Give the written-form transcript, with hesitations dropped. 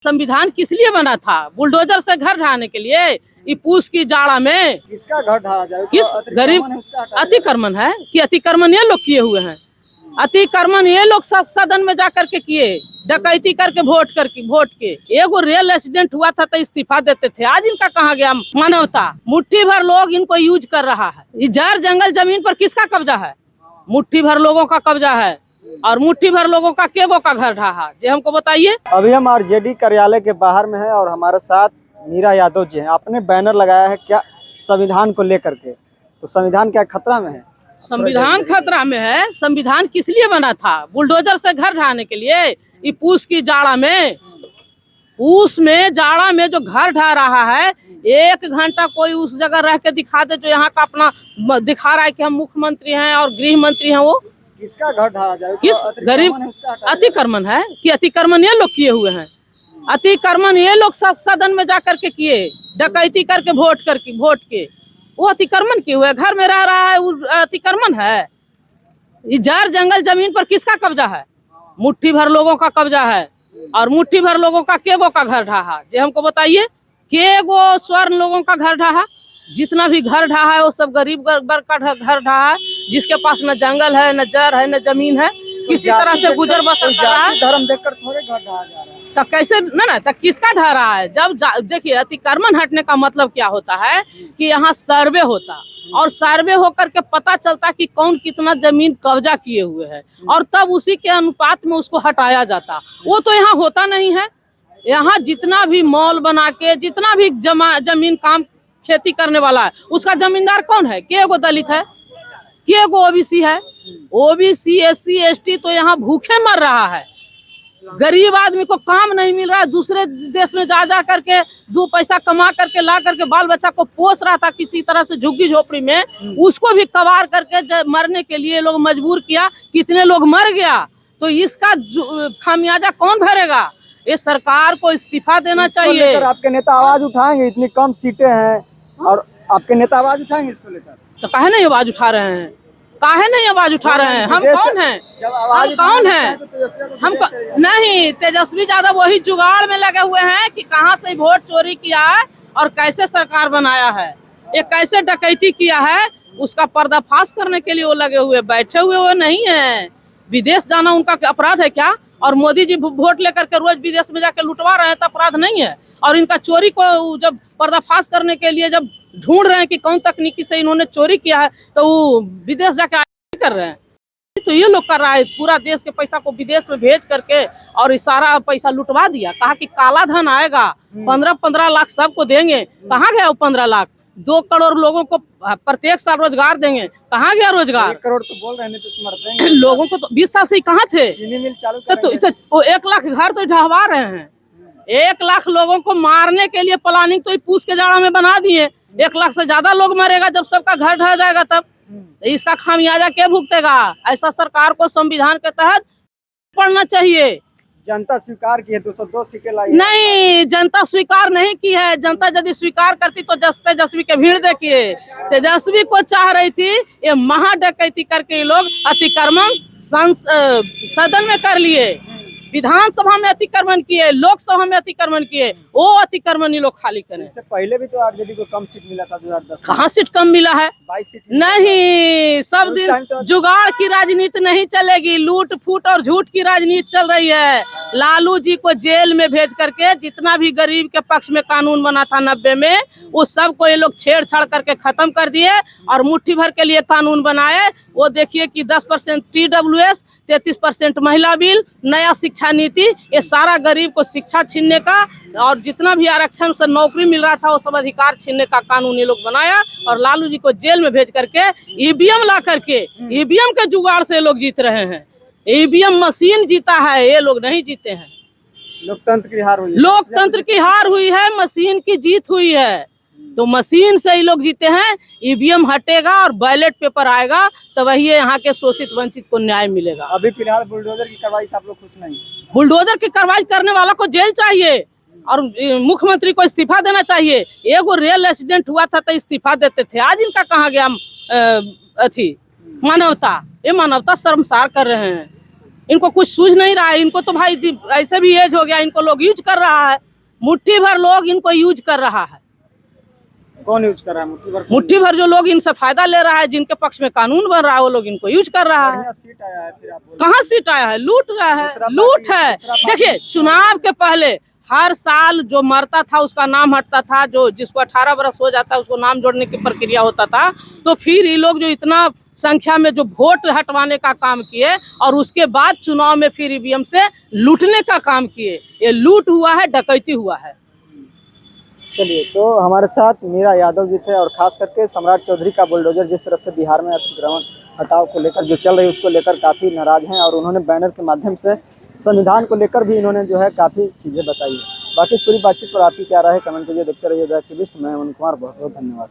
संविधान किस लिए बना था? बुलडोजर से घर ढहाने के लिए? ये पूस की जाड़ा में किसका घर ढहा जाए? किस गरीब अतिक्रमण है कि अतिक्रमण ये लोग किए हुए हैं। अतिक्रमण ये लोग सदन में जाकर के किए, डकैती करके वोट के एगो रेल एक्सीडेंट हुआ था तो इस्तीफा देते थे। आज इनका कहाँ गया मानवता? मुट्ठी भर लोग इनको यूज कर रहा है। ये जड़ जंगल जमीन पर किसका कब्जा है? मुट्ठी भर लोगों का कब्जा है और मुट्ठी भर लोगों का केगो का घर ढहा जे हमको बताइए। अभी हम आरजेडी कार्यालय के बाहर में है और हमारे साथ मीरा यादव जी हैं। आपने बैनर लगाया है क्या संविधान को लेकर के? तो संविधान क्या खतरा में है? संविधान खतरा में है। संविधान किस लिए बना था? बुलडोजर से घर ढहाने के लिए? ये पूस की जाड़ा में जाड़ा में जो घर ढहा रहा है, 1 घंटा कोई उस जगह रह के दिखा दे जो यहाँ का अपना दिखा रहा है कि हम मुख्यमंत्री हैं और गृह मंत्री हैं। वो किसका घर ढहा जाए? किस गरीब अतिक्रमण है कि अतिक्रमण ये लोग किए हुए हैं। अतिक्रमण ये लोग सदन में जाकर के किए, डकैती करके वोट के वो अतिक्रमण किए हुए। घर में रह रहा है, वो अतिक्रमण है। ये जड़ जंगल जमीन पर किसका कब्जा है? मुट्ठी भर लोगों का कब्जा है और मुट्ठी भर लोगों का केगो का घर ढहा जे हमको बताइए। केगो स्वर्ण लोगों का घर ढहा? जितना भी घर ढहा है वो सब गरीब वर्ग का घर ढहा है, जिसके पास न जंगल है, न जड़ है, न जमीन है। किसी तरह से गुजर बसर कर रहा है। धर्म देखकर थोड़े घर ढहा जा रहा है। तो कैसे ना तो किसका ढह रहा है? जब देखिए, अतिक्रमण हटने का मतलब क्या होता है कि यहाँ सर्वे होता और सर्वे होकर के पता चलता कि कौन कितना जमीन कब्जा किए हुए है और तब उसी के अनुपात में उसको हटाया जाता। वो तो यहाँ होता नहीं है। यहाँ जितना भी मॉल बना के जितना भी जमीन काम खेती करने वाला है, उसका जमींदार कौन है? केगो दलित है, केगो ओबीसी है। ओबीसी SC ST तो यहाँ भूखे मर रहा है। गरीब आदमी को काम नहीं मिल रहा है। दूसरे देश में जा करके 2 पैसा कमा करके ला करके बाल बच्चा को पोस रहा था किसी तरह से झुग्गी झोपड़ी में, उसको भी कबार करके मरने के लिए लोग मजबूर किया। कितने लोग मर गया, तो इसका खामियाजा कौन भरेगा? ये सरकार को इस्तीफा देना चाहिए। आपके नेता आवाज उठाएंगे? इतनी कम सीटें हैं और आपके नेता आवाज उठाएंगे इसको लेकर? तो काहे नहीं आवाज उठा रहे हैं? काहे नहीं आवाज उठा रहे हैं? हम कौन हैं? हम कौन हैं? हम नहीं, तेजस्वी यादव वही जुगाड़ में लगे हुए हैं कि कहां से वोट चोरी किया है और कैसे सरकार बनाया है, ये कैसे डकैती किया है, उसका पर्दाफाश करने के लिए वो लगे हुए बैठे हुए। वो नहीं है। विदेश जाना उनका अपराध है क्या? और मोदी जी वोट लेकर के रोज विदेश में जाकर लुटवा रहे हैं तो अपराध नहीं है? और इनका चोरी को जब पर्दाफाश करने के लिए जब ढूंढ रहे हैं कि कौन तकनीकी से इन्होंने चोरी किया है, तो वो विदेश जाकर कर रहे हैं। तो ये लोग कर रहा है, पूरा देश के पैसा को विदेश में भेज करके और सारा पैसा लुटवा दिया। कहा कि काला धन आएगा, 15-15 लाख सबको देंगे। कहाँ गया वो 15 लाख? 2 करोड़ लोगों को प्रत्येक साल रोजगार देंगे। कहाँ गया रोजगार? 1 करोड़ तो बोल रहे हैं लोगों को। तो 20 साल से कहाँ थे? चीनी मिल चालू तो 1 लाख घर तो ढहवा रहे हैं। 1 लाख लोगों को मारने के लिए प्लानिंग तो पूस के जाड़ा में बना दिए। 1 लाख से ज्यादा लोग मरेगा जब सबका घर ढह जाएगा। तब इसका खामियाजा क्या भुगतेगा? ऐसा सरकार को संविधान के तहत पढ़ना चाहिए। जनता स्वीकार की है, 202 सीटें लाई। नहीं, जनता स्वीकार नहीं की है। जनता यदि स्वीकार करती तो तेजस्वी के भीड़ देखिए। तेजस्वी को चाह रही थी ये महा डकैती करके ये लोग अतिक्रमण सदन में कर लिए, विधानसभा में अतिक्रमण किए, लोकसभा में अतिक्रमण किए। वो अतिक्रमण ये लोग खाली करें। इससे पहले भी तो आरजेडी को कम सीट मिला था 2010। कहाँ सीट कम मिला है? 22 सीट नहीं। सब दिन जुगाड़ की राजनीति नहीं चलेगी, लूट फूट और झूठ की राजनीति चल रही है। लालू जी को जेल में भेज करके जितना भी गरीब के पक्ष में कानून बना था 90 में, उस सब को ये लोग छेड़छाड़ करके खत्म कर दिए और मुट्ठी भर के लिए कानून बनाए। वो देखिए कि 10% TWS, 33% महिला बिल, नया शिक्षा नीति, ये सारा गरीब को शिक्षा छीनने का और जितना भी आरक्षण से नौकरी मिल रहा था वो सब अधिकार छीनने का कानून ये लोग बनाया और लालू जी को जेल में भेज करके EVM ला करके EVM के जुगाड़ से ये लोग जीत रहे हैं। EVM मशीन जीता है, ये लोग नहीं जीते हैं। लोकतंत्र की हार हुई है। लोकतंत्र की हार हुई है, मशीन की जीत हुई है। तो मशीन से ही लोग जीते हैं। EVM हटेगा और बैलेट पेपर आएगा तो वही यहाँ के शोषित वंचित को न्याय मिलेगा। अभी फिलहाल बुलडोजर की कार्रवाई से आप लोग खुश नहीं? बुलडोजर की कार्रवाई करने वाला को जेल चाहिए और मुख्यमंत्री को इस्तीफा देना चाहिए। एगो रेल एक्सीडेंट हुआ था तो इस्तीफा देते थे। आज इनका कहाँ गया मानवता? ये मानवता शर्मसार कर रहे हैं। इनको कुछ सूझ नहीं रहा है। इनको तो भाई ऐसे भी एज हो गया, इनको लोग यूज कर रहा है, मुट्ठी भर लोग इनको यूज कर रहा है। कौन यूज कर रहा है मुट्ठी भर? मुट्ठी भर जो लोग इनसे फायदा ले रहा है, जिनके पक्ष में कानून बन रहा है, वो लोग इनको यूज कर रहा है। बढ़िया सीट आया है, फिर आप बोल कहाँ सीट आया है? लूट रहा है, दूसरा लूट है। दूसरा पार्टी- देखिए, चुनाव के पहले हर साल जो मरता था उसका नाम हटता था, जो जिसको 18 वर्ष हो जाता है उसको नाम जोड़ने की प्रक्रिया होता था। तो फिर ये लोग जो इतना संख्या में जो वोट हटवाने का काम किए और उसके बाद चुनाव में फिर ईवीएम से लूटने का काम किए, ये लूट हुआ है, डकैती हुआ है। चलिए, तो हमारे साथ मीरा यादव जी थे और खास करके सम्राट चौधरी का बुलडोजर जिस तरह से बिहार में अतिक्रमण हटाव को लेकर जो चल रही है उसको लेकर काफ़ी नाराज हैं और उन्होंने बैनर के माध्यम से संविधान को लेकर भी इन्होंने जो है काफ़ी चीज़ें बताई है। बाकी इस पूरी बातचीत पर आपकी क्या राय है कमेंट कीजिए। देखते रहिए द एक्टिविस्ट। मैं अमन कुमार, बहुत बहुत धन्यवाद।